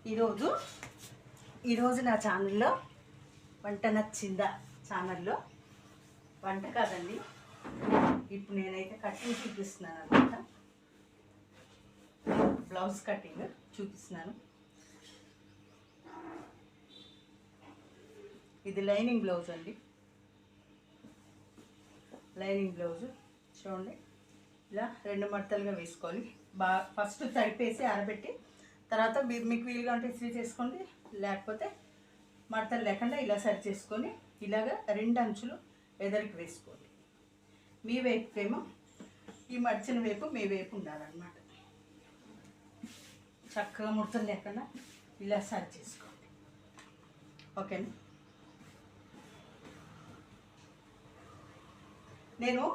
ఈరోజు నా ఛానల్లో వంట నచ్చిందా ఛానల్లో వంట కాదండి. ఇప్పుడు నేనైతే కటింగ్ చూపిస్తున్నాను అనమాట. బ్లౌజ్ కటింగ్ చూపిస్తున్నాను. ఇది లైనింగ్ బ్లౌజ్ అండి. లైనింగ్ బ్లౌజ్ చూడండి, ఇలా 2 మడతలుగా వేసుకోవాలి. ఫస్ట్ తడిపేసి ఆరబెట్టి తర్వాత మీకు వీలుగా ఉంటే ఇస్త్రీ చేసుకోండి, లేకపోతే మడతలు లేకుండా ఇలా సరి చేసుకొని ఇలాగా 2 అంచులు ఎదరికి వేసుకోండి. మీ వైపుకేమో ఈ మడిచిన వైపు మీ వైపు ఉండాలన్నమాట. చక్కగా ముడతలు లేకుండా ఇలా సరి చేసుకోండి. ఓకేనా? నేను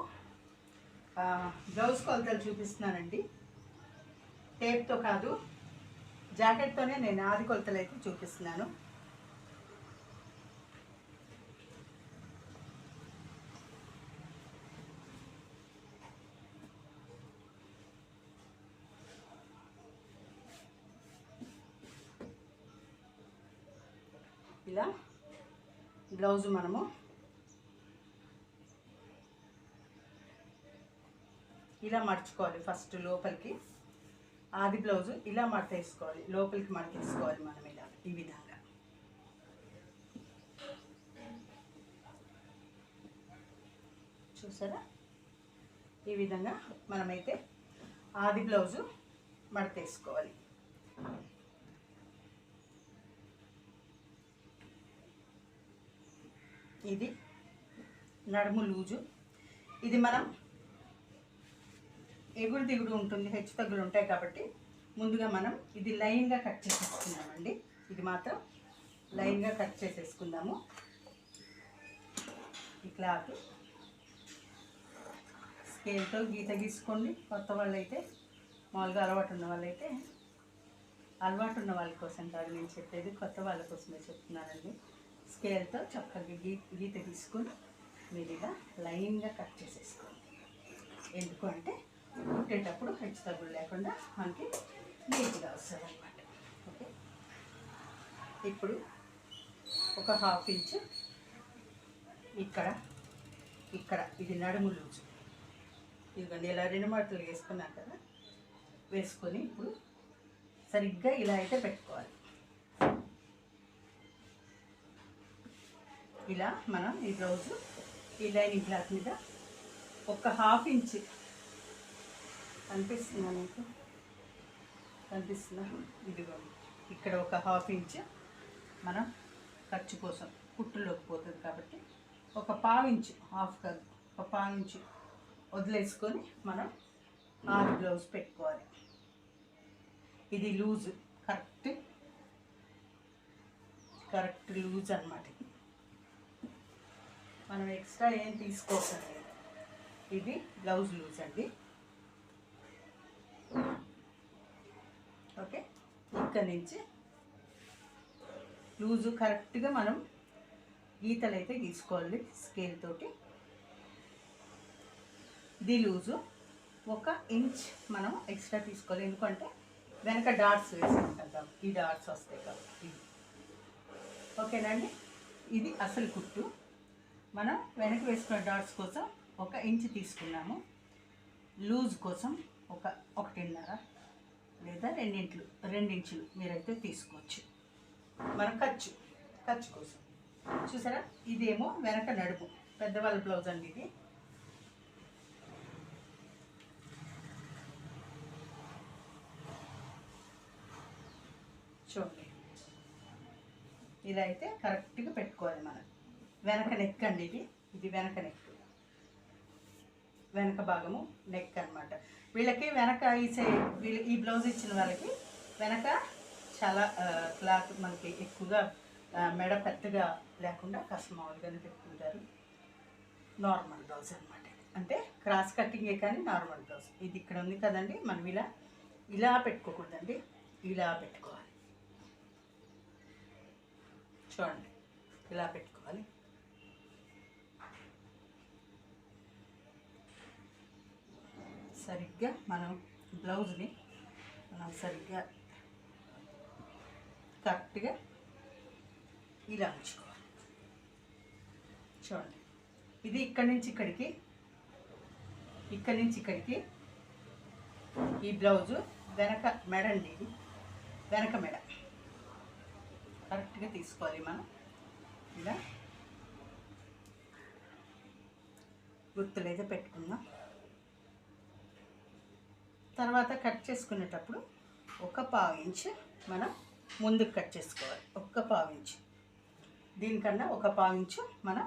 బ్లౌజ్ కొలతలు చూపిస్తున్నానండి. టేప్తో కాదు, జాకెట్తోనే నేను ఆది కొలతలు అయితే చూపిస్తున్నాను. ఇలా బ్లౌజ్ మనము ఇలా మర్చుకోవాలి. ఫస్ట్ లోపలికి ఆది బ్లౌజు ఇలా మడత వేసుకోవాలి, లోపలికి మడత వేసుకోవాలి మనం ఇలా ఈ విధంగా. చూసారా? ఈ విధంగా మనమైతే ఆది బ్లౌజు మడత వేసుకోవాలి. ఇది నడుము లూజు. ఇది మనం ఎగుడు దిగుడు ఉంటుంది, హెచ్చు తగ్గులు ఉంటాయి కాబట్టి ముందుగా మనం ఇది లైన్గా కట్ చేసేసుకుందామండి. ఇది మాత్రం లైన్గా కట్ చేసేసుకుందాము. ఈ క్లాత్ స్కేల్తో గీత గీసుకోండి. కొత్త వాళ్ళైతే, మామూలుగా అలవాటు ఉన్న వాళ్ళైతే, అలవాటు ఉన్న వాళ్ళ కోసం కాదు నేను చెప్పేది, కొత్త వాళ్ళ కోసమే చెప్తున్నానండి. స్కేల్తో చక్కగా గీత తీసుకొని మీరు ఇలా లైన్గా కట్ చేసేసుకోండి. ఎందుకు అంటే కుట్టేటప్పుడు హెచ్చు తగ్గులు లేకుండా మనకి నీట్గా వస్తుంది అన్నమాట. ఓకే, ఇప్పుడు ఒక 1/2 ఇంచు ఇక్కడ ఇది నడుము లూజు. ఇదిగోండి, ఇలా 2 మడతలు వేసుకున్నాం కదా, వేసుకొని ఇప్పుడు సరిగ్గా ఇలా అయితే పెట్టుకోవాలి. ఇలా మనం ఈ బ్లౌజు ఈ లైనింగ్ క్లాత్ మీద ఒక 1/2 ఇంచు కనిపిస్తుందా మీకు? కనిపిస్తుందా? ఇదిగోండి, ఇక్కడ ఒక 1/2 ఇంచు మనం ఖర్చు కోసం కుట్టులోకి పోతుంది కాబట్టి ఒక 1/4 ఇంచు, హాఫ్ కాదు, ఒక 1/4 ఇంచు వదిలేసుకొని మనం ఆది బ్లౌజ్ పెట్టుకోవాలి. ఇది లూజు, కరెక్ట్ లూజ్ అన్నమాట. మనం ఎక్స్ట్రా ఏం తీసుకోకండి. ఇది బ్లౌజ్ లూజ్ అండి. ఓకే, ఇక్కడ నుంచి లూజు కరెక్ట్గా మనం గీతలు అయితే గీసుకోవాలి స్కేల్ తోటి. ఇది లూజు 1 ఇంచ్ మనం ఎక్స్ట్రా తీసుకోవాలి, ఎందుకంటే వెనక డాట్స్ వేసుకుంటాం, ఈ డాట్స్ వస్తాయి కాబట్టి. ఓకేనండి, ఇది అసలు కుట్టు. మనం వెనక వేసుకున్న డాట్స్ కోసం 1 ఇంచ్ తీసుకున్నాము. లూజ్ కోసం 1.5 లేదా 2 ఇంచులు మీరైతే తీసుకోవచ్చు. మనం ఖర్చు కోసం. చూసారా? ఇదేమో వెనక నడుము, పెద్దవాళ్ళ బ్లౌజ్ అండి ఇది. చూడండి, ఇలా అయితే కరెక్ట్గా పెట్టుకోవాలి మనం. వెనక నెక్ అండి ఇది వెనక నెక్, వెనక భాగము నెక్ అన్నమాట. వీళ్ళకి వెనక ఈ బ్లౌజ్ ఇచ్చిన వాళ్ళకి వెనక చాలా క్లాత్ మనకి ఎక్కువగా మెడ పెద్దగా లేకుండా కాస్త మామూలుగానే పెట్టుకుంటారు. నార్మల్ బ్లౌజ్ అనమాట. అంటే క్రాస్ కటింగే కానీ నార్మల్ బ్లౌజ్. ఇది ఇక్కడ ఉంది కదండి, మనం ఇలా పెట్టుకోకూడదండి, ఇలా పెట్టుకోవాలి. చూడండి, ఇలా పెట్టుకోవాలి. సరిగ్గా మనం బ్లౌజ్ని సరిగ్గా కరెక్ట్గా ఇలా ఉంచుకోవాలి. చూడండి, ఇది ఇక్కడి నుంచి ఇక్కడికి, ఇక్కడి నుంచి ఇక్కడికి ఈ బ్లౌజు వెనక మెడ అండి. ఇది వెనక మెడ కరెక్ట్గా తీసుకోవాలి మనం. ఇలా గుర్తులైతే పెట్టుకుందాం. తర్వాత కట్ చేసుకునేటప్పుడు 1/4 ఇంచ్ మనం ముందుకు కట్ చేసుకోవాలి. 1/4 ఇంచ్, దీనికన్నా 1/4 ఇంచు మనం,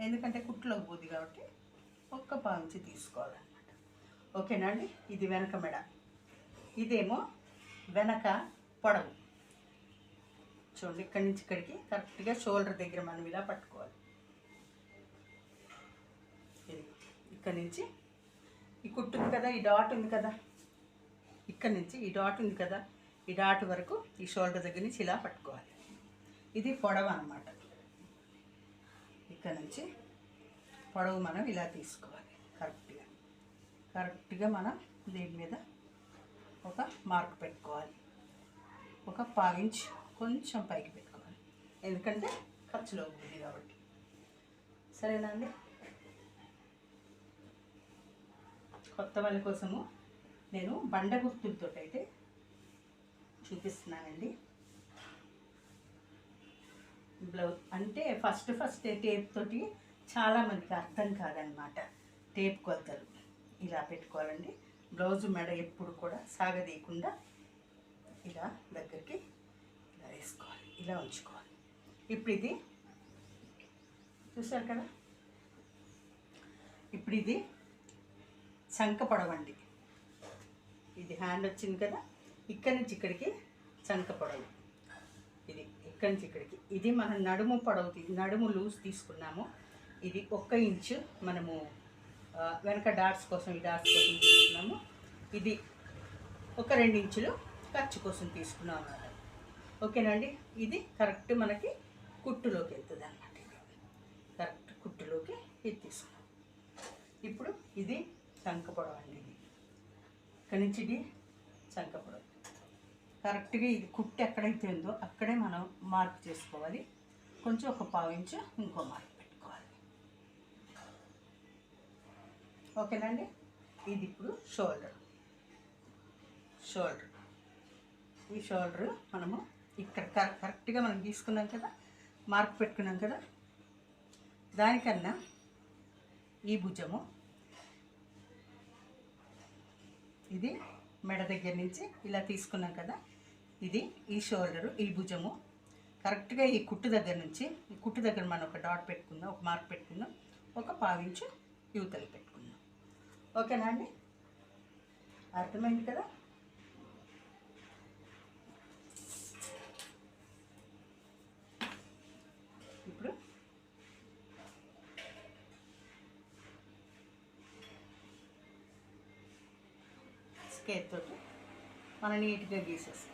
ఎందుకంటే కుట్టులోకి పోద్ది కాబట్టి 1/4 ఇంచు తీసుకోవాలన్నమాట. ఓకేనా అండి. ఇది వెనక మెడ, ఇదేమో వెనక పొడవు. చూడండి, ఇక్కడి నుంచి ఇక్కడికి కరెక్ట్గా షోల్డర్ దగ్గర మనం ఇలా పట్టుకోవాలి. ఇది ఇక్కడి నుంచి ఈ కుట్టు ఉంది కదా, ఈ డాట్ ఉంది కదా, ఇక్కడి నుంచి ఈ డాట్ ఉంది కదా, ఈ డాట్ వరకు ఈ షోల్డర్ దగ్గర నుంచి ఇలా పట్టుకోవాలి. ఇది పొడవు అన్నమాట. ఇక్కడ నుంచి పొడవు మనం ఇలా తీసుకోవాలి. కరెక్ట్గా మనం దీని మీద ఒక మార్క్ పెట్టుకోవాలి. 1/4 ఇంచ్ కొంచెం పైకి పెట్టుకోవాలి, ఎందుకంటే ఖర్చులో ఉంది కాబట్టి. సరేనా అండి. కొత్త వాళ్ళ కోసము నేను బండ గుర్తులతో అయితే చూపిస్తున్నానండి. బ్లౌజ్ అంటే ఫస్ట్ టేప్ తోటి చాలామందికి అర్థం కాదనమాట. టేప్ కొలతలు ఇలా పెట్టుకోవాలండి. బ్లౌజు మెడ ఎప్పుడు కూడా సాగదీయకుండా ఇలా దగ్గరికి ఇలా వేసుకోవాలి, ఇలా ఉంచుకోవాలి. ఇప్పుడు ఇది చూసారు కదా, ఇప్పుడు ఇది చంక పొడవండి. ఇది హ్యాండ్ వచ్చింది కదా, ఇక్కడి నుంచి ఇక్కడికి చంక పొడవు. ఇది ఇక్కడి నుంచి ఇక్కడికి, ఇది మనం నడుము పొడవు, నడుము లూజ్ తీసుకున్నాము. ఇది 1 ఇంచు మనము వెనక డాట్స్ కోసం, ఈ డాట్స్ కోసం తీసుకున్నాము. ఇది ఒక 2 ఇంచులు ఖర్చు కోసం తీసుకున్నాం అన్నమాట. ఓకేనండి. ఇది కరెక్ట్ మనకి కుట్టులోకి వెళ్తుంది అన్నమాట. కరెక్ట్ కుట్టులోకి ఇది తీసుకున్నాం. ఇప్పుడు ఇది చంక పొడవు అండి. ఇది ఇక్కడి నుంచి ఇది చంక పొడవు. కరెక్ట్గా ఇది కుట్టు ఎక్కడైతే ఉందో అక్కడే మనం మార్క్ చేసుకోవాలి. కొంచెం 1/4 ఇంచు ఇంకో మార్క్ పెట్టుకోవాలి. ఓకేనండి. ఇది ఇప్పుడు షోల్డర్. ఈ షోల్డర్ మనము ఇక్కడ కరెక్ట్గా మనం తీసుకున్నాం కదా, మార్క్ పెట్టుకున్నాం కదా, దానికన్నా ఈ భుజము, ఇది మెడ దగ్గర నుంచి ఇలా తీసుకున్నాం కదా, ఇది ఈ షోల్డరు, ఈ భుజము కరెక్ట్గా ఈ కుట్టు దగ్గర నుంచి, ఈ కుట్టు దగ్గర మనం ఒక డాట్ పెట్టుకుందాం, ఒక మార్క్ పెట్టుకుందాం, 1/4 ఇంచు యువతలు పెట్టుకుందాం. ఓకేనా అండి. అర్థమైంది కదా. ఇప్పుడు స్కేల్ తోటి మనం నీట్గా గీసేస్తాం.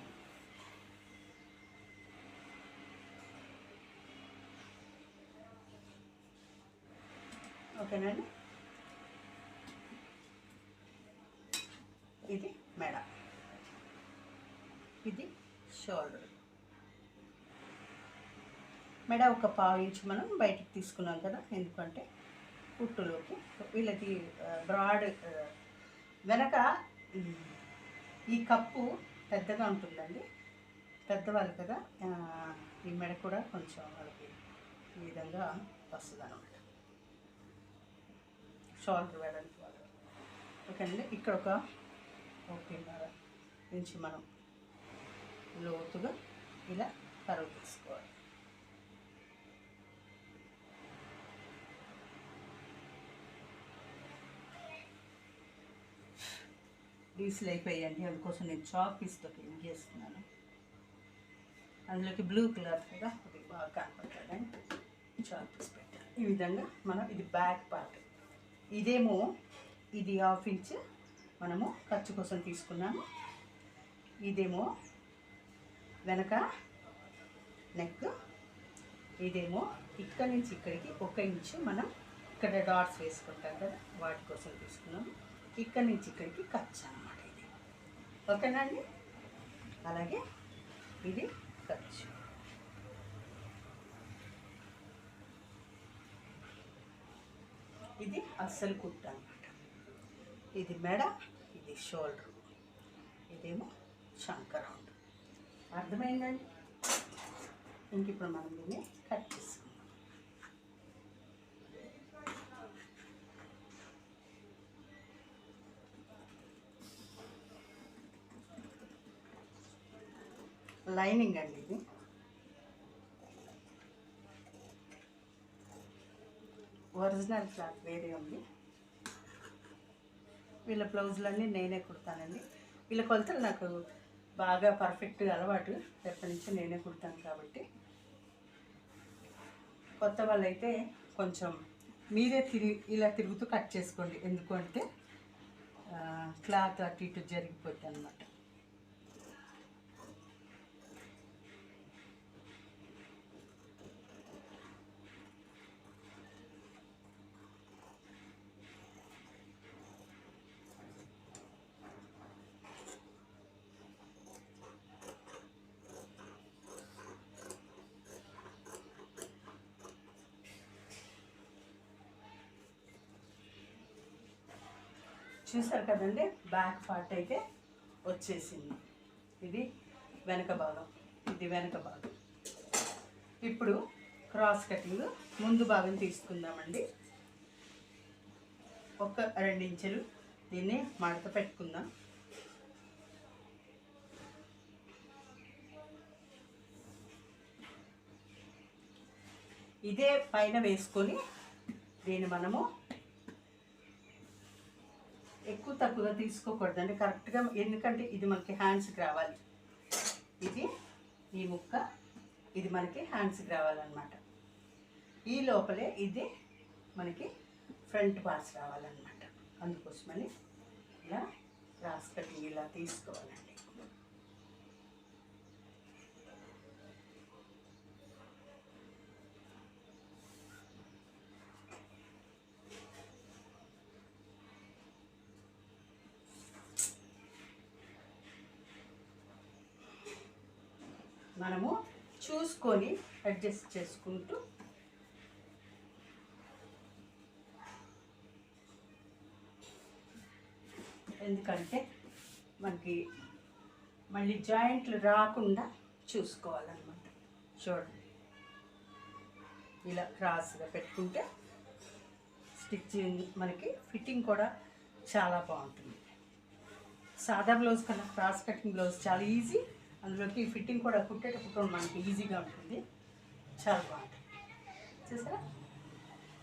ఓకేనండి. ఇది మెడ, ఇది షోల్డర్. మెడ 1/4 ఇంచు మనం బయటికి తీసుకున్నాం కదా, ఎందుకంటే కుట్టులోకి వీళ్ళకి బ్రాడ్ వెనక ఈ కప్పు పెద్దగా ఉంటుందండి. పెద్దవాళ్ళు కదా, ఈ మెడ కూడా కొంచెం వాళ్ళకి ఈ విధంగా వస్తుంది అన్నమాట. షోల్డర్ వేయడానికి వాళ్ళు. ఓకేనండి. ఇక్కడ ఒక 1.5 ఇంచు మనం లోతుగా ఇలా కరువు తీసుకోవాలి. డీసీలు అయిపోయాయండి, అందుకోసం నేను చాక్ పీస్తో క్లీన్ చేస్తున్నాను. అందులోకి బ్లూ కలర్ కదా, అది బాగా కనపడుతుందని చాక్ పీస్ పెట్టాను. ఈ విధంగా మనం, ఇది బ్యాక్ పార్ట్, ఇదేమో ఇది 1/2 ఇంచ్ మనము ఖర్చు కోసం తీసుకున్నాము. ఇదేమో వెనక నెక్, ఇదేమో ఇక్కడి నుంచి ఇక్కడికి 1 ఇంచు మనం ఇక్కడ డాట్స్ వేసుకుంటాం కదా, వాటి కోసం తీసుకున్నాము. ఇక్కడి నుంచి ఇక్కడికి ఖర్చు అన్నమాట ఇది. ఓకేనా అండి. అలాగే ఇది ఖర్చు. ఇది అస్సలు కుట్ట అన్నమాట. ఇది మెడ, ఇది షోల్డర్, ఇదేమో చంక రౌండ్. అర్థమైందండి? ఇంక ఇప్పుడు మనం దీన్ని కట్ చేసుకుందాం. లైనింగ్ అండి ఇది. ఒరిజినల్ క్లాత్ వేరే ఉంది. వీళ్ళ బ్లౌజులన్నీ నేనే కుడతానండి. వీళ్ళ కొలతలు నాకు బాగా పర్ఫెక్ట్గా అలవాటు, ఎప్పటి నుంచో నేనే కుడతాను కాబట్టి. కొత్త వాళ్ళైతే కొంచెం మీరే ఇలా తిరుగుతూ కట్ చేసుకోండి, ఎందుకంటే క్లాత్ అటు ఇటు జరిగిపోద్ది అన్నమాట. చూసారు కదండి, బ్యాక్ పార్ట్ అయితే వచ్చేసింది. ఇది వెనక భాగం, ఇది వెనక భాగం. ఇప్పుడు క్రాస్ కటింగ్ ముందు భాగం తీసుకుందామండి. ఒక 2 ఇంచులు దీన్ని మడత పెట్టుకుందాం. ఇదే పైన వేసుకొని దీన్ని మనము ఎక్కువ తక్కువగా తీసుకోకూడదండి, కరెక్ట్గా. ఎందుకంటే ఇది మనకి హ్యాండ్స్కి రావాలి. ఇది ఈ ముక్క ఇది మనకి హ్యాండ్స్కి రావాలన్నమాట. ఈ లోపలే ఇది మనకి ఫ్రంట్ పార్ట్స్ రావాలన్నమాట. అందుకోసమని ఇలా క్రాస్ కటింగ్ ఇలా తీసుకోవాలండి. మనము చూసుకొని అడ్జస్ట్ చేసుకుంటూ ఎందుకంటే మనకి మళ్ళీ జాయింట్లు రాకుండా చూసుకోవాలన్నమాట. చూడండి, ఇలా క్రాస్గా పెట్టుకుంటే స్టిచ్చింగ్ మనకి ఫిట్టింగ్ కూడా చాలా బాగుంటుంది. సాదా బ్లౌజ్ కన్నా క్రాస్ కటింగ్ బ్లౌజ్ చాలా ఈజీ. అందులోకి ఫిట్టింగ్ కూడా కుట్టేటప్పుడు మనకి ఈజీగా ఉంటుంది, చాలా బాగుంటుంది. చూసారా,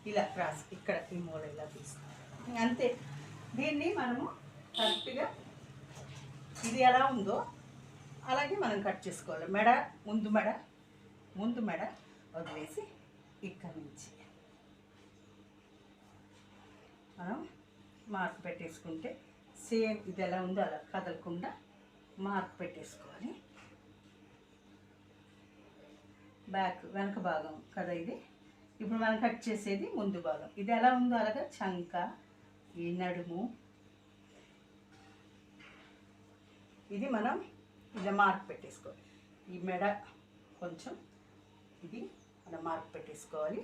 ఇలా క్రాస్ ఇక్కడ ఈ మూల ఇలా తీసుకోవాలి, అంతే. దీన్ని మనము కరెక్ట్గా ఇది ఎలా ఉందో అలాగే మనం కట్ చేసుకోవాలి. ముందు మెడ వదిలేసి ఇక్కడి నుంచి మనం మార్క్ పెట్టేసుకుంటే సేమ్ ఇది ఎలా ఉందో అలా కదలకుండా మార్క్ పెట్టేసుకోవాలి. బ్యాక్ వెనక భాగం కదా ఇది. ఇప్పుడు మనం కట్ చేసేది ముందు భాగం. ఇది ఎలా ఉందో అలాగా చంక, ఈ నడుము, ఇది మనం ఇలా మార్క్ పెట్టేసుకోవాలి. ఈ మెడ కొంచెం ఇది మనం మార్క్ పెట్టేసుకోవాలి.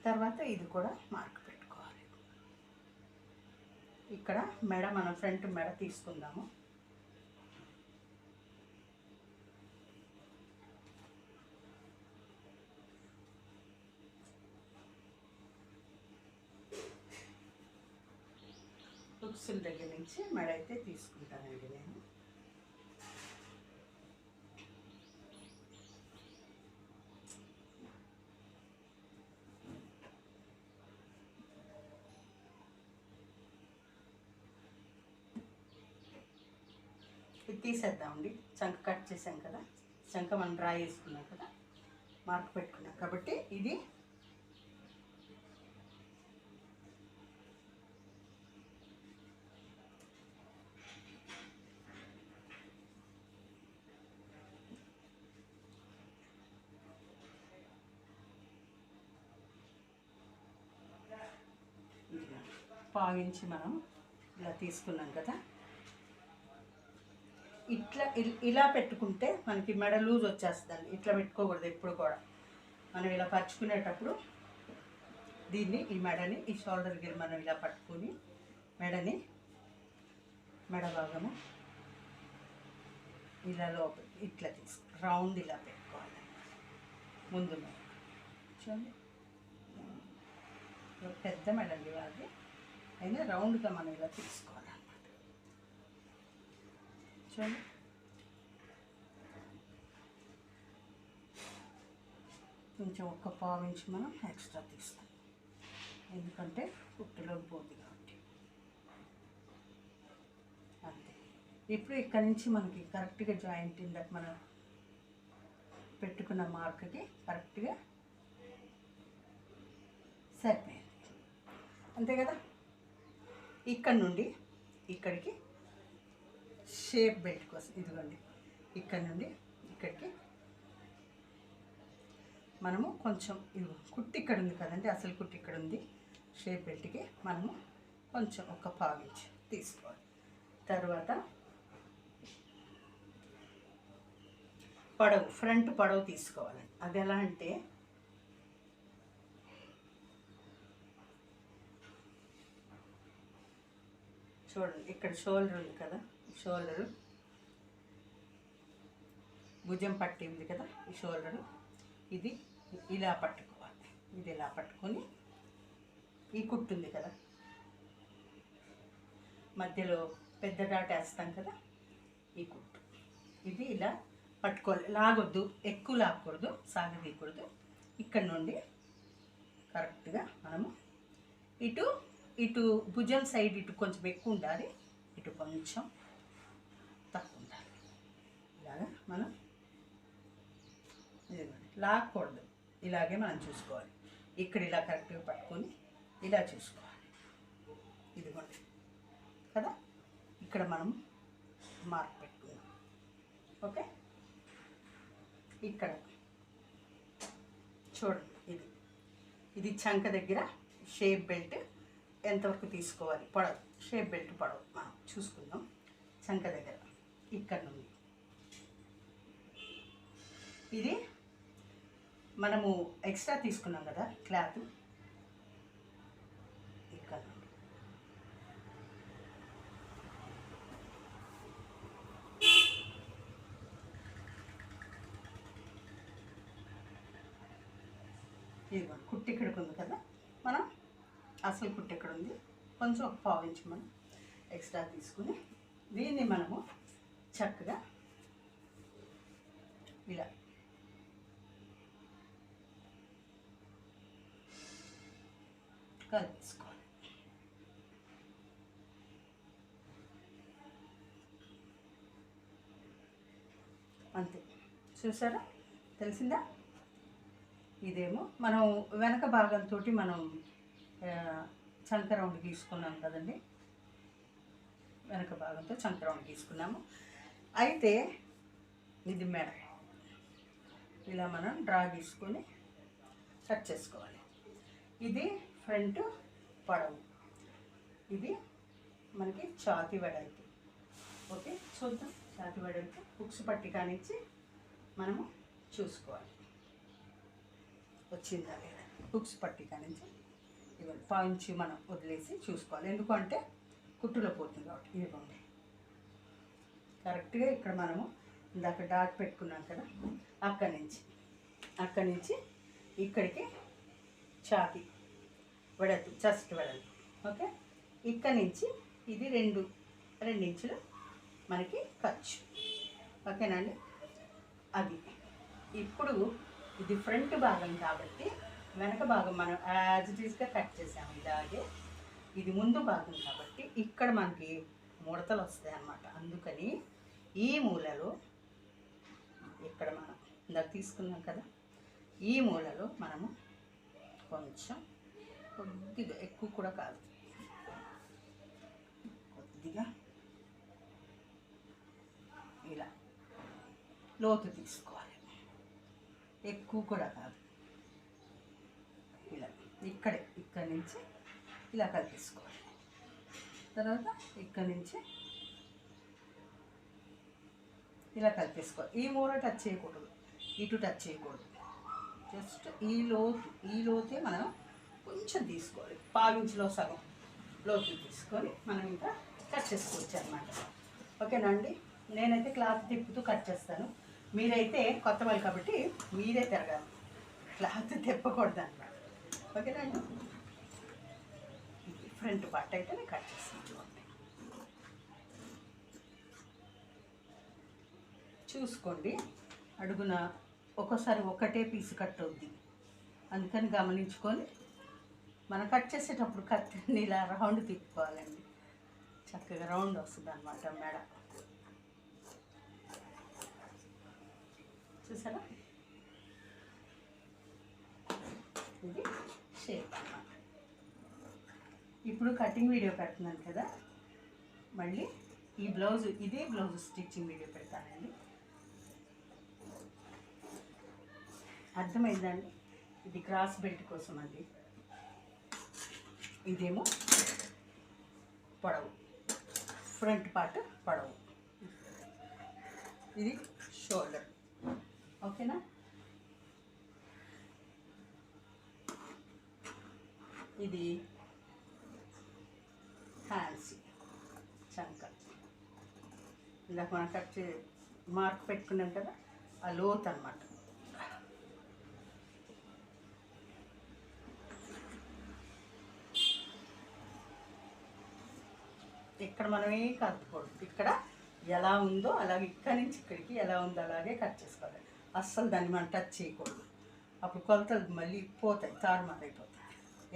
తర్వాత ఇది కూడా మార్క్ పెట్టుకోవాలి. ఇక్కడ మెడ మనం ఫ్రంట్ మెడ తీసుకుందాము. హుక్స్ల దగ్గర నుంచి మెడ అయితే తీసుకుంటానండి నేను. ఇది తీసేద్దామండి. చంక కట్ చేసాం కదా, చంక మనం డ్రా చేసుకున్నాం కదా, మార్క్ పెట్టుకున్నాం కాబట్టి ఇది పావించి మనం ఇలా తీసుకున్నాం కదా. ఇట్లా ఇలా పెట్టుకుంటే మనకి మెడ లూజ్ వచ్చేస్తుందండి. ఇట్లా పెట్టుకోకూడదు ఎప్పుడు కూడా. మనం ఇలా పరుచుకునేటప్పుడు దీన్ని ఈ మెడని ఈ షోల్డర్ దగ్గర మనం ఇలా పట్టుకొని మెడని మెడ భాగము ఇలా లోపల ఇట్లా రౌండ్ ఇలా పెట్టుకోవాలి. ముందు మెడ చూడండి, పెద్ద మెడండి అది, అయినా రౌండ్గా మనం ఇలా తీసుకోవాలన్నమాట. చూడండి, కొంచెం ఒక్క పావు ఇంచు మనం ఎక్స్ట్రా తీస్తాం, ఎందుకంటే పుట్టులోకి పోతుంది కాబట్టి. అంతే. ఇప్పుడు ఇక్కడ నుంచి మనకి కరెక్ట్గా జాయింట్ ఇందాక మనం పెట్టుకున్న మార్క్కి కరెక్ట్గా సరిపోయింది. అంతే కదా. ఇక్కడ నుండి ఇక్కడికి షేప్ బెల్ట్ కోసం ఇదిగోండి, ఇక్కడ నుండి ఇక్కడికి మనము కొంచెం ఇది కుట్టి ఇక్కడ ఉంది కదండి, అసలు కుట్టి ఇక్కడ ఉంది. షేప్ బెల్ట్కి మనము కొంచెం ఒక పావు ఇంచు తీసుకోవాలి. తర్వాత పొడవు, ఫ్రంట్ పొడవు తీసుకోవాలి. అది ఎలా అంటే చూడండి, ఇక్కడ షోల్డర్ ఉంది కదా, షోల్డరు భుజం పట్టి ఉంది కదా, ఈ షోల్డరు ఇది ఇలా పట్టుకోవాలి. ఇది ఇలా పట్టుకొని ఈ కుట్టు ఉంది కదా, మధ్యలో పెద్ద డాట్ వేస్తాం కదా, ఈ కుట్టు ఇది ఇలా పట్టుకోవాలి. లాగొద్దు, ఎక్కువ లాగకూడదు, సాగదీయకూడదు. ఇక్కడ నుండి కరెక్ట్గా మనము ఇటు ఇటు భుజం సైడ్ ఇటు కొంచెం ఎక్కువ ఉండాలి, ఇటు కొంచెం తక్కువ ఉండాలి. ఇలాగా మనం లాగకూడదు, ఇలాగే మనం చూసుకోవాలి. ఇక్కడ ఇలా కరెక్ట్గా పట్టుకొని ఇలా చూసుకోవాలి. ఇదిగోండి కదా, ఇక్కడ మనం మార్క్ పెట్టుకున్నాం. ఓకే, ఇక్కడ చూడండి, ఇది చంక దగ్గర షేప్ బెల్ట్ ఎంతవరకు తీసుకోవాలి, పొడవు షేప్ బెల్ట్ పొడవు మనం చూసుకుందాం. చంక దగ్గర ఇక్కడ నుండి ఇది మనము ఎక్స్ట్రా తీసుకున్నాం కదా క్లాత్, ఇక్కడ నుండి ఇది కుట్టి ఇక్కడికి ఉంది కదా, మనం అసలు కుట్టి ఎక్కడ ఉంది, కొంచెం ఒక పావు ఇంచు మనం ఎక్స్ట్రా తీసుకుని దీన్ని మనము చక్కగా ఇలా కలిపేసుకోవాలి. అంతే, చూసారా, తెలిసిందా. ఇదేమో మనం వెనక భాగంతో మనం చంక రౌండ్ గీసుకున్నాం కదండి, వెనక భాగంతో చంక రౌండ్ గీసుకున్నాము. అయితే ఇది మెడ ఇలా మనం డ్రా గీసుకొని కట్ చేసుకోవాలి. ఇది ఫ్రంట్ పొడవు, ఇది మనకి ఛాతీ వెడల్పు. ఓకే, చూద్దాం. ఛాతీ వెడల్పు హుక్స్ పట్టి కానించి మనము చూసుకోవాలి వచ్చిందా లేదా. హుక్స్ పట్టి కానించి ఇవ్వండి పాయించి మనం వదిలేసి చూసుకోవాలి, ఎందుకంటే కుట్టులో పోతుంది కాబట్టి. ఇవ్వండి కరెక్ట్గా ఇక్కడ మనము ఇందాక డాట్ పెట్టుకున్నాం కదా, అక్కడి నుంచి ఇక్కడికి ఛాతీ వెడల్పు, చెస్ట్ వెడల్పు. ఓకే, ఇక్కడ నుంచి ఇది రెండు ఇంచులు మనకి ఖర్చు. ఓకేనండి. అది ఇప్పుడు ఇది ఫ్రంట్ భాగం కాబట్టి వెనక భాగం మనం యాజ్ ఇట్ ఈస్గా కట్ చేసాము ఇలాగే. ఇది ముందు భాగం కాబట్టి ఇక్కడ మనకి ముడతలు వస్తాయి అన్నమాట. అందుకని ఈ మూలలో ఇక్కడ మనం ఇందాక తీసుకున్నాం కదా, ఈ మూలలో మనము కొంచెం కొద్దిగా, ఎక్కువ కూడా కాదు, కొద్దిగా ఇలా లోతు తీసుకోవాలి, ఎక్కువ కూడా కాదు. ఇలా ఇక్కడి నుంచి ఇలా కలిపేసుకోవాలి. తర్వాత ఇక్కడి నుంచి ఇలా కలిపేసుకోవాలి. ఈ మూర టచ్ చేయకూడదు, ఇటు టచ్ చేయకూడదు. జస్ట్ ఈ లోతే మనం కొంచెం తీసుకోవాలి. పావించులో సగం లోతు తీసుకొని మనం ఇంకా కట్ చేసుకోవచ్చు అనమాట. ఓకేనా అండి? నేనైతే క్లాత్ తిప్పుతూ కట్ చేస్తాను. మీరైతే కొత్త వాళ్ళు కాబట్టి మీరే తిరగాలి, క్లాత్ తిప్పకూడదు అనమాట. ఓకేనా అండి? ఫ్రంట్ పార్ట్ అయితే నేను కట్ చేస్తాను. చూసుకోండి, అడుగున ఒక్కోసారి ఒకటే పీస్ కట్ అవుద్ది, అందుకని గమనించుకొని మనం కట్ చేసేటప్పుడు కత్తిని ఇలా రౌండ్ తిప్పుకోవాలండి. చక్కగా రౌండ్ వస్తుంది అనమాట మెడ. చూసారా? ఇది షేప్ అన్నమాట. ఇప్పుడు కటింగ్ వీడియో పెడుతున్నాను కదా, మళ్ళీ ఇదే బ్లౌజ్ స్టిచ్చింగ్ వీడియో పెడతానండి. అర్థమైందండి? ఇది క్రాస్ బెల్ట్ కోసం అండి. ఇదేమో పొడవు, ఫ్రంట్ పార్ట్ పొడవు, ఇది షోల్డర్. ఓకేనా? ఇది హ్యాండ్స్, చంక. ఇందాక మనం కట్ మార్క్ పెట్టుకున్నాం కదా, ఆ లోత్ అన్నమాట. ఇక్కడ మనం ఏం కలుపుకూడదు. ఇక్కడ ఎలా ఉందో అలాగే ఇక్కడి నుంచి ఇక్కడికి ఎలా ఉందో అలాగే కట్ చేసుకోవాలి. అస్సలు దాన్ని మనం టచ్ చేయకూడదు. అప్పుడు కొలతలు మళ్ళీ పోతాయి, తారుమారు అయిపోతాయి.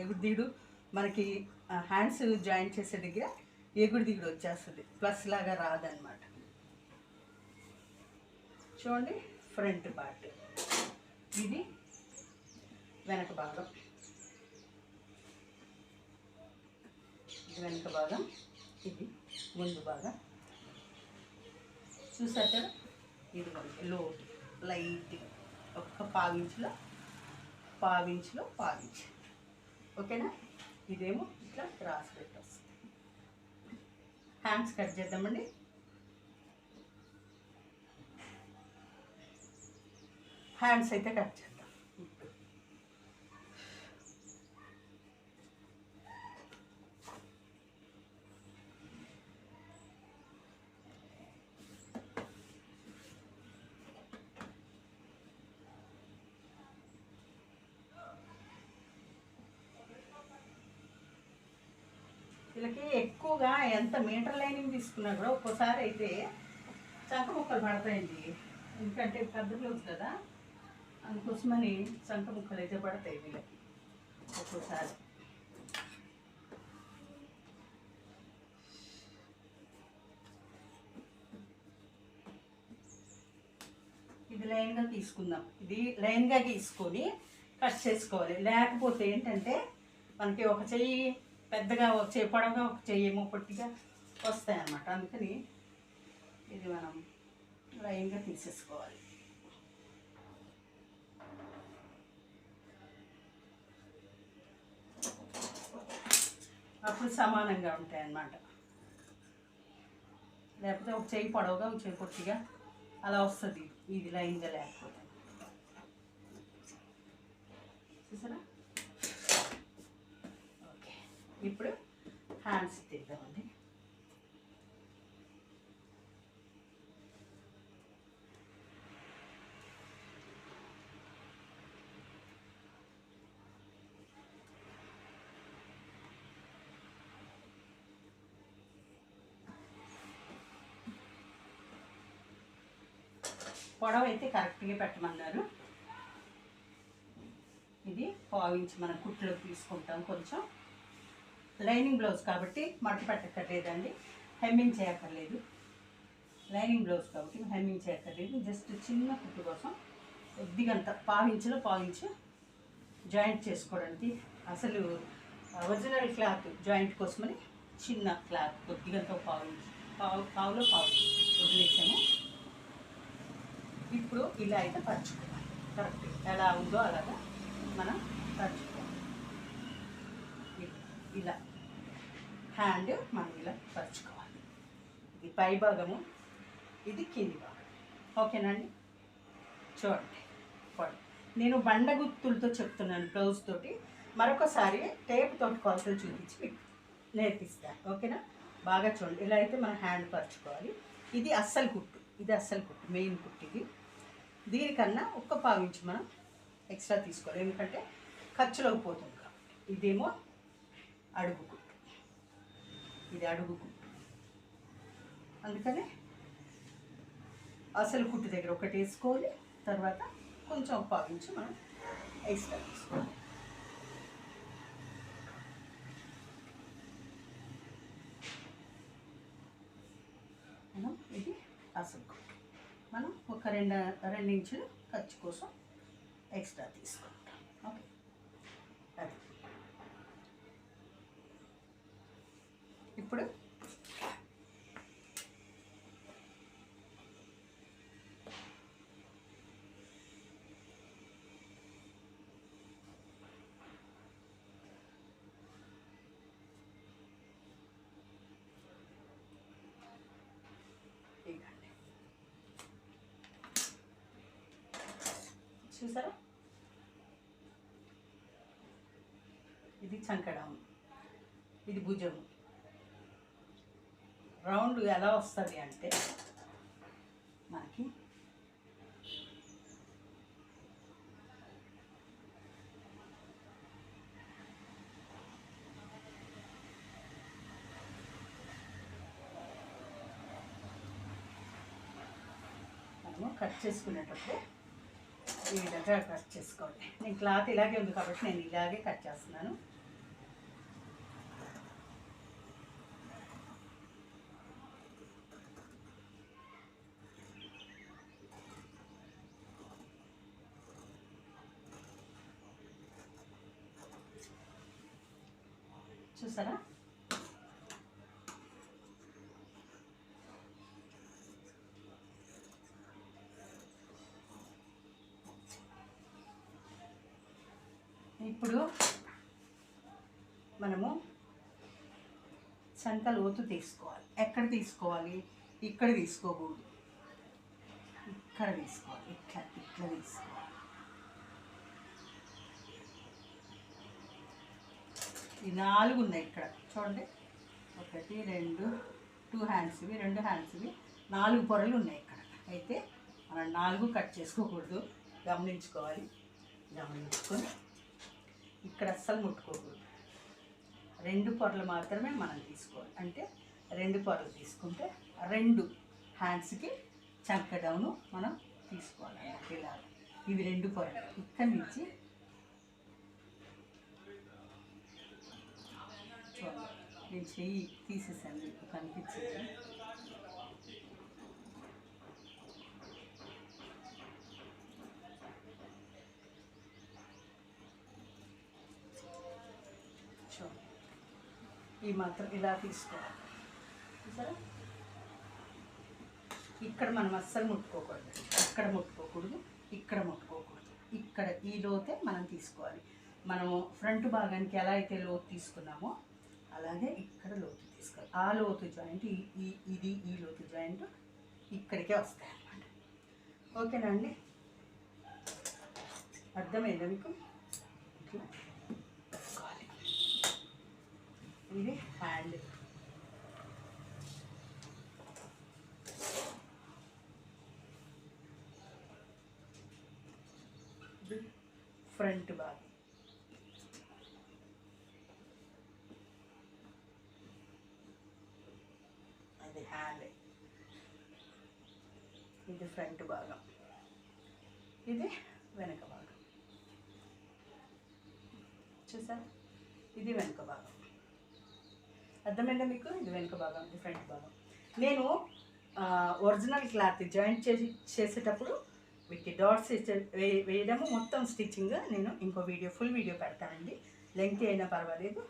ఎగుడు దిగుడు మనకి హ్యాండ్స్ జాయింట్ చేసే దగ్గర ఎగుడు దిగుడు వచ్చేస్తుంది, ప్లస్ లాగా రాదనమాట. చూడండి, ఫ్రంట్ పార్ట్ ఇది, వెనక భాగం ఇది, వెనక భాగం ఇది, ముందు భాగం. చూసారు కదా? ఇది లోటు లైట్ ఒక్క పావించులో పావించు. ఓకేనా? ఇదేమో ఇట్లా క్రాస్ పెట్టి వస్తుంది. హ్యాండ్స్ కట్ చేద్దామండి. హ్యాండ్స్ అయితే కట్ చేద్దాం. వీళ్ళకి ఎక్కువగా ఎంత మీటర్ లైనింగ్ తీసుకున్నా కూడా ఒక్కోసారి అయితే చంక ముక్కలు పడతాయండి. ఎందుకంటే పెద్ద బ్లౌజ్ కదా, అందుకోసమని చంక ముక్కలు అయితే పడతాయి వీళ్ళకి ఒక్కోసారి. ఇది లైన్గా తీసుకుందాం. ఇది లైన్గా తీసుకొని కట్ చేసుకోవాలి. లేకపోతే ఏంటంటే మనకి ఒక చెయ్యి పెద్దగా, ఒక చెయ్యి పొడవుగా, ఒక చెయ్యి ఏమో పొట్టిగా వస్తాయన్నమాట. అందుకని ఇది మనం లైన్గా తీసేసుకోవాలి. అప్పుడు సమానంగా ఉంటాయి అన్నమాట. లేకపోతే ఒక చెయ్యి పొడవుగా, ఒక చెయ్యి పొట్టిగా అలా వస్తుంది ఇది లైన్గా లేకపోతే. చూసారా? ఓకే, ఇప్పుడు హ్యాండ్స్ తీద్దామండి. పొడవు అయితే కరెక్ట్గా పెట్టమన్నారు. ఇది పావించి మనం కుట్లో తీసుకుంటాం. కొంచెం లైనింగ్ బ్లౌజ్ కాబట్టి మడత పెట్టక్కర్లేదండి, హెమ్మింగ్ చేయక్కర్లేదు. లైనింగ్ బ్లౌజ్ కాబట్టి హెమ్మింగ్ చేయక్కర్లేదు. జస్ట్ చిన్న కుట్టు కోసం కొద్దిగంత పావించు జాయింట్ చేసుకోవడానికి. అసలు ఒరిజినల్ క్లాత్ జాయింట్ కోసమని చిన్న క్లాత్ కొద్దిగంత పావులో వదిలేసాము. ఇప్పుడు ఇలా అయితే పరుచుకోవాలి. కరెక్ట్ ఎలా ఉందో అలాగా మనం పరుచుకోవాలి. ఇలా హ్యాండ్ మనం ఇలా పరుచుకోవాలి. ఇది పై భాగము, ఇది కింది భాగం. ఓకేనండి. చూడండి నేను బండ గుర్తులతో చెప్తున్నాను బ్లౌజ్ తోటి. మరొకసారి టేప్ తోటి కొలతలు చూపించి మీకు నేర్పిస్తాను. ఓకేనా? బాగా చూడండి. ఇలా అయితే మనం హ్యాండ్ పరుచుకోవాలి. ఇది అస్సలు కుట్టు, మెయిన్ కుట్టు ఇది. దీనికన్నా ఒక్క పావు ఇంచు మనం ఎక్స్ట్రా తీసుకోవాలి, ఎందుకంటే ఖర్చులోకి పోతుంది కాబట్టి. ఇదేమో అడుగు కుట్టు, ఇది అడుగు కుట్టు. అందుకని అసలు కుట్టు దగ్గర ఒకటి వేసుకోవాలి, తర్వాత కొంచెం పావించి మనం ఎక్స్ట్రా తీసుకోవాలి. మనం ఇది అసలు కుట్టు, మనం ఒక రెండు ఇంచులు ఖర్చు కోసం ఎక్స్ట్రా తీసుకుంటాం. ఓకే, అది ఇప్పుడు చూసారా, ఇది చంకడం, ఇది భుజం. రౌండ్ ఎలా వస్తుంది అంటే మనకి మనము కట్ చేసుకునేటప్పుడు ఈ విధంగా కట్ చేసుకోండి. నేను క్లాత్ ఇలాగే ఉంది కాబట్టి నేను ఇలాగే కట్ చేస్తున్నాను. చూసారా, ఇప్పుడు మనము చంక లోతు తీసుకోవాలి. ఎక్కడ తీసుకోవాలి? ఇక్కడ తీసుకోకూడదు, ఇక్కడ తీసుకోవాలి. ఇట్లా తీసుకోవాలి. ఈ 4 ఉన్నాయి ఇక్కడ చూడండి. 1 2 2 హ్యాండ్స్వి, 2 హ్యాండ్స్వి 4 పొరలు ఉన్నాయి ఇక్కడ. అయితే మనం 4 కట్ చేసుకోకూడదు, గమనించుకోవాలి. గమనించుకొని ఇక్కడ అస్సలు ముట్టుకోకూడదు. 2 పొరలు మాత్రమే మనం తీసుకోవాలి. అంటే 2 పొరలు తీసుకుంటే 2 హ్యాండ్స్కి చంక డౌను మనం తీసుకోవాలి. ఇలా ఇవి 2 పొరలు. ఇక్కడి నుంచి నేను చెయ్యి తీసేసాను, మీకు కనిపించింది. ఈ మాత్రం ఇలా తీసుకోవాలి. సరే, ఇక్కడ మనం అస్సలు ముట్టుకోకూడదు, ఇక్కడ ముట్టుకోకూడదు, ఇక్కడ ముట్టుకోకూడదు. ఇక్కడ ఈ లోతే మనం తీసుకోవాలి. మనము ఫ్రంట్ భాగానికి ఎలా అయితే లోతు తీసుకున్నామో అలాగే ఇక్కడ లోతు తీసుకోవాలి. ఆ లోతు జాయింట్ ఈ లోతు జాయింట్ ఇక్కడికే వస్తాయి అన్నమాట. ఓకేనా అండి? అర్థమైందా మీకు? ఇట్లా తీసుకోవాలి. ఇది హ్యాండ్, ఫ్రంట్ భాగం. అది హ్యాండ్, ఇది ఫ్రంట్ భాగం, ఇది వెనక భాగం. చూసారా, ఇది వెనక భాగం. అర్థమైందా మీకు? ఇది వెనక భాగం, ఇది ఫ్రంట్ భాగం. నేను ఒరిజినల్ క్లాత్ జాయింట్ చేసేటప్పుడు వీటికి డాట్స్ వేయడము మొత్తం స్టిచ్చింగ్ నేను ఇంకో వీడియో, ఫుల్ వీడియో పెడతానండి. లెంగ్త్ అయినా పర్వాలేదు.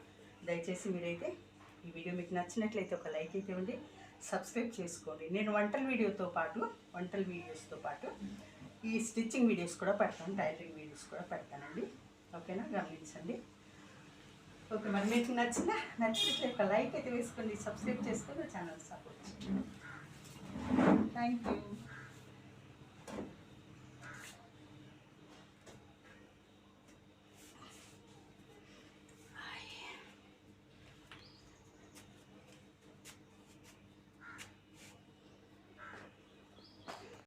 దయచేసి మీరైతే ఈ వీడియో మీకు నచ్చినట్లయితే ఒక లైక్ అయితే ఇవ్వండి, సబ్స్క్రైబ్ చేసుకోండి. నేను వంటల వీడియోస్తో పాటు ఈ స్టిచ్చింగ్ వీడియోస్ కూడా పెడతాను, టైలరింగ్ వీడియోస్ కూడా పెడతానండి. ఓకేనా? గమనించండి. ఓకే, మరి మీకు నచ్చినట్లయితే ఒక లైక్ అయితే వేసుకోండి, సబ్స్క్రైబ్ చేసుకొని ఛానల్ సపోర్ట్ చేయండి. Thank you.